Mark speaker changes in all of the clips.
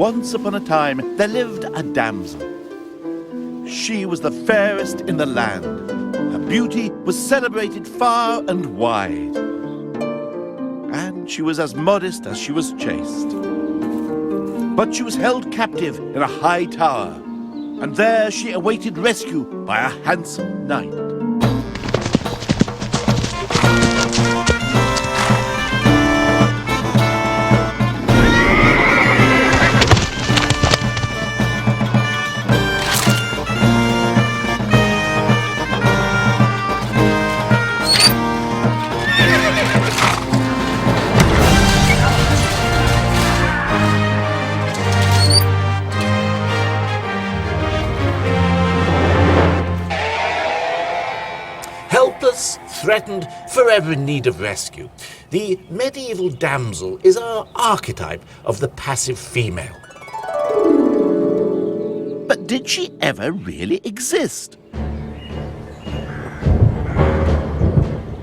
Speaker 1: Once upon a time, there lived a damsel. She was the fairest in the land. Her beauty was celebrated far and wide. And she was as modest as she was chaste. But she was held captive in a high tower, and there she awaited rescue by a handsome knight.
Speaker 2: Threatened, forever in need of rescue. The medieval damsel is our archetype of the passive female.
Speaker 1: But did she ever really exist?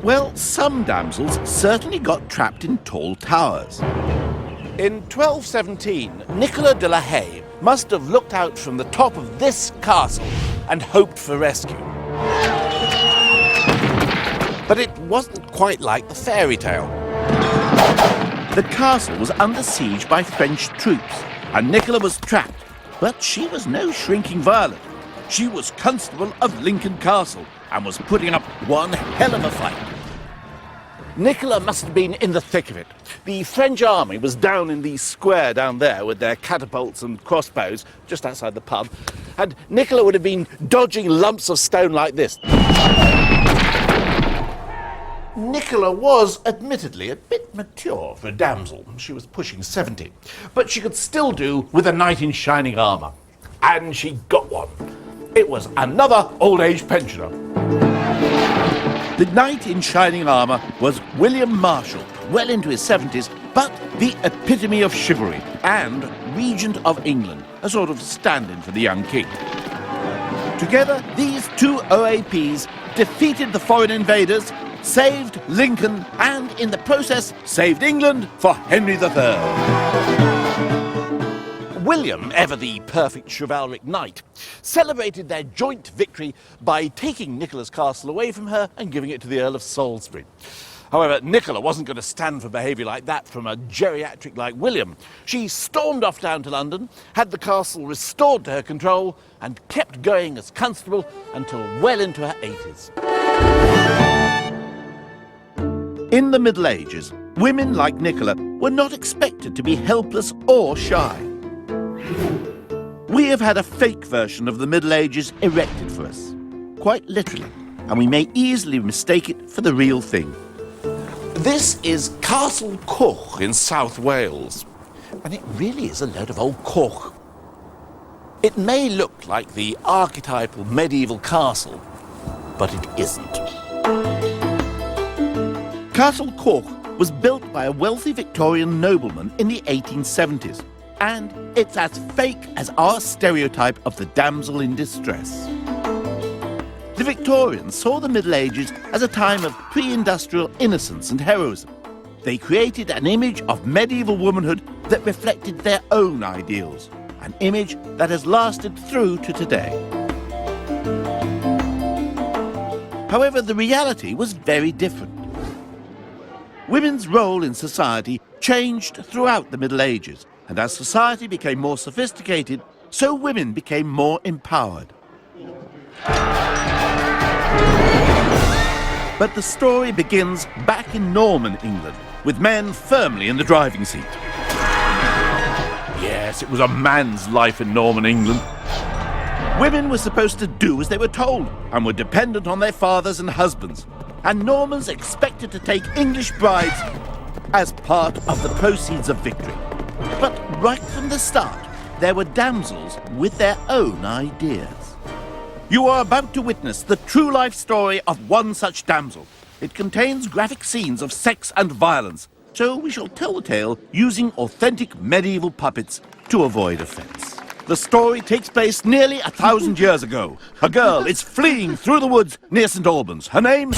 Speaker 1: Well, some damsels certainly got trapped in tall towers. In 1217, Nicola de la Haye must have looked out from the top of this castle and hoped for rescue. But it wasn't quite like the fairy tale. The castle was under siege by French troops, and Nicola was trapped. But she was no shrinking violet. She was Constable of Lincoln Castle, and was putting up one hell of a fight. Nicola must have been in the thick of it. The French army was down in the square down there with their catapults and crossbows, just outside the pub, and Nicola would have been dodging lumps of stone like this. Nicola was, admittedly, a bit mature for a damsel. She was pushing 70. But she could still do with a knight in shining armour. And she got one. It was another old-age pensioner. The knight in shining armour was William Marshall, well into his 70s, but the epitome of chivalry and regent of England, a sort of stand-in for the young king. Together, these two OAPs defeated the foreign invaders, saved Lincoln, and in the process saved England for Henry III. William, ever the perfect chivalric knight, celebrated their joint victory by taking Nicola's castle away from her and giving it to the Earl of Salisbury. However, Nicola wasn't going to stand for behaviour like that from a geriatric like William. She stormed off down to London, had the castle restored to her control, and kept going as constable until well into her 80s. In the Middle Ages, women like Nicola were not expected to be helpless or shy. We have had a fake version of the Middle Ages erected for us, quite literally, and we may easily mistake it for the real thing. This is Castle Coch in South Wales, and it really is a load of old cork. It may look like the archetypal medieval castle, but it isn't. Castle Coch was built by a wealthy Victorian nobleman in the 1870s, and it's as fake as our stereotype of the damsel in distress. The Victorians saw the Middle Ages as a time of pre-industrial innocence and heroism. They created an image of medieval womanhood that reflected their own ideals, an image that has lasted through to today. However, the reality was very different. Women's role in society changed throughout the Middle Ages, and as society became more sophisticated, so women became more empowered. But the story begins back in Norman England, with men firmly in the driving seat. Yes, it was a man's life in Norman England. Women were supposed to do as they were told, and were dependent on their fathers and husbands. And Normans expected to take English brides as part of the proceeds of victory. But right from the start, there were damsels with their own ideas. You are about to witness the true life story of one such damsel. It contains graphic scenes of sex and violence, so we shall tell the tale using authentic medieval puppets to avoid offence. The story takes place nearly 1,000 years ago. A girl is fleeing through the woods near St. Albans. Her name?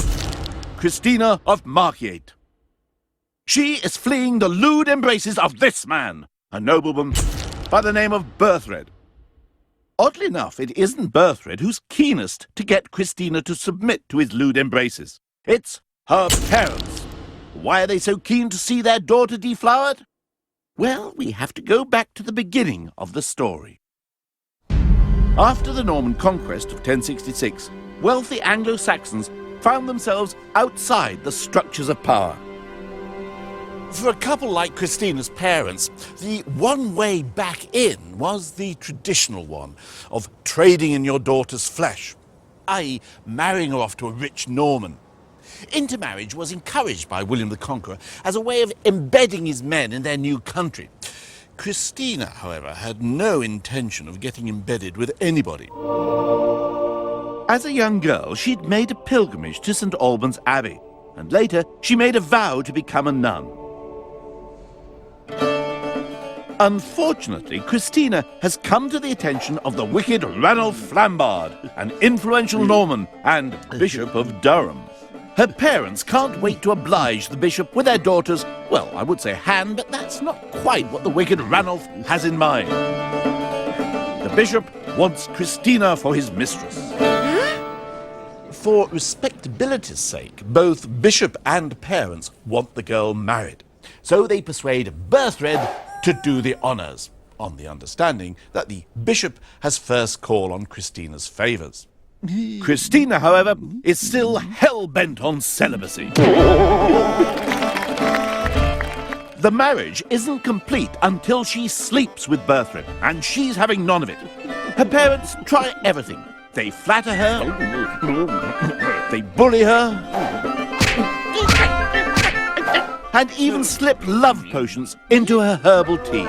Speaker 1: Christina of Markyate. She is fleeing the lewd embraces of this man, a nobleman by the name of Berthred. Oddly enough, it isn't Berthred who's keenest to get Christina to submit to his lewd embraces. It's her parents. Why are they so keen to see their daughter deflowered? Well, we have to go back to the beginning of the story. After the Norman conquest of 1066, wealthy Anglo-Saxons found themselves outside the structures of power. For a couple like Christina's parents, the one way back in was the traditional one of trading in your daughter's flesh, i.e. marrying her off to a rich Norman. Intermarriage was encouraged by William the Conqueror as a way of embedding his men in their new country. Christina, however, had no intention of getting embedded with anybody. As a young girl, she'd made a pilgrimage to St. Albans Abbey, and later she made a vow to become a nun. Unfortunately, Christina has come to the attention of the wicked Ranulph Flambard, an influential Norman and Bishop of Durham. Her parents can't wait to oblige the bishop with their daughter's, well, I would say hand, but that's not quite what the wicked Ranulph has in mind. The bishop wants Christina for his mistress. For respectability's sake, both bishop and parents want the girl married. So they persuade Berthred to do the honours, on the understanding that the bishop has first call on Christina's favours. Christina, however, is still hell-bent on celibacy. The marriage isn't complete until she sleeps with Berthred, and she's having none of it. Her parents try everything. They flatter her, they bully her, and even slip love potions into her herbal tea.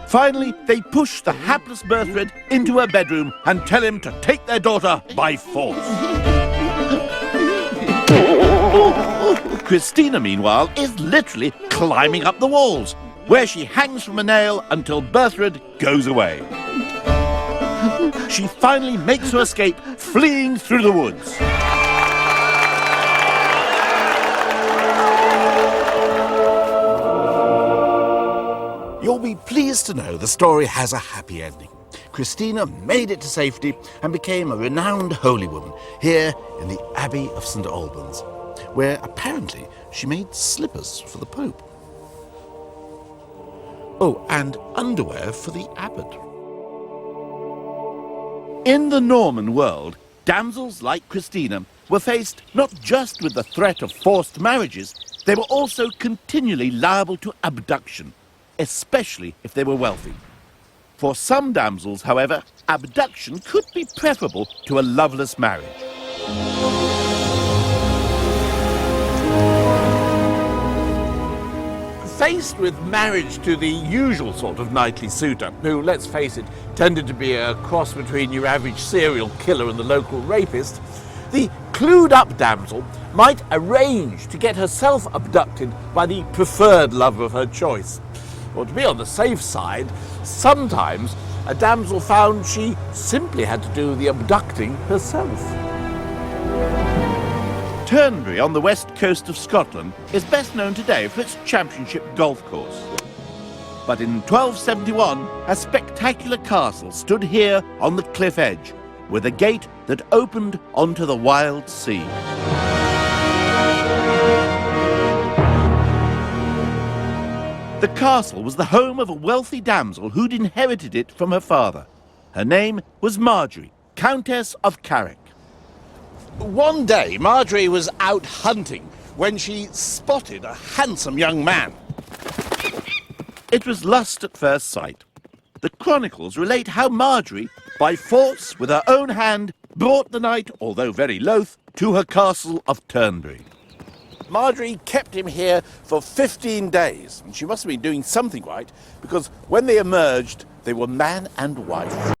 Speaker 1: Finally, they push the hapless Berthred into her bedroom and tell him to take their daughter by force. Christina, meanwhile, is literally climbing up the walls, where she hangs from a nail until Berthred goes away. She finally makes her escape, fleeing through the woods. You'll be pleased to know the story has a happy ending. Christina made it to safety and became a renowned holy woman here in the Abbey of St. Albans, where apparently she made slippers for the Pope. Oh, and underwear for the abbot. In the Norman world, damsels like Christina were faced not just with the threat of forced marriages, they were also continually liable to abduction, especially if they were wealthy. For some damsels, however, abduction could be preferable to a loveless marriage. Faced with marriage to the usual sort of knightly suitor, who, let's face it, tended to be a cross between your average serial killer and the local rapist, the clued-up damsel might arrange to get herself abducted by the preferred lover of her choice. Or to be on the safe side, sometimes a damsel found she simply had to do the abducting herself. Turnberry on the west coast of Scotland is best known today for its championship golf course. But in 1271, a spectacular castle stood here on the cliff edge, with a gate that opened onto the wild sea. The castle was the home of a wealthy damsel who'd inherited it from her father. Her name was Marjorie, Countess of Carrick. One day, Marjorie was out hunting when she spotted a handsome young man. It was lust at first sight. The chronicles relate how Marjorie, by force, with her own hand, brought the knight, although very loath, to her castle of Turnberry. Marjorie kept him here for 15 days, and she must have been doing something right, because when they emerged, they were man and wife.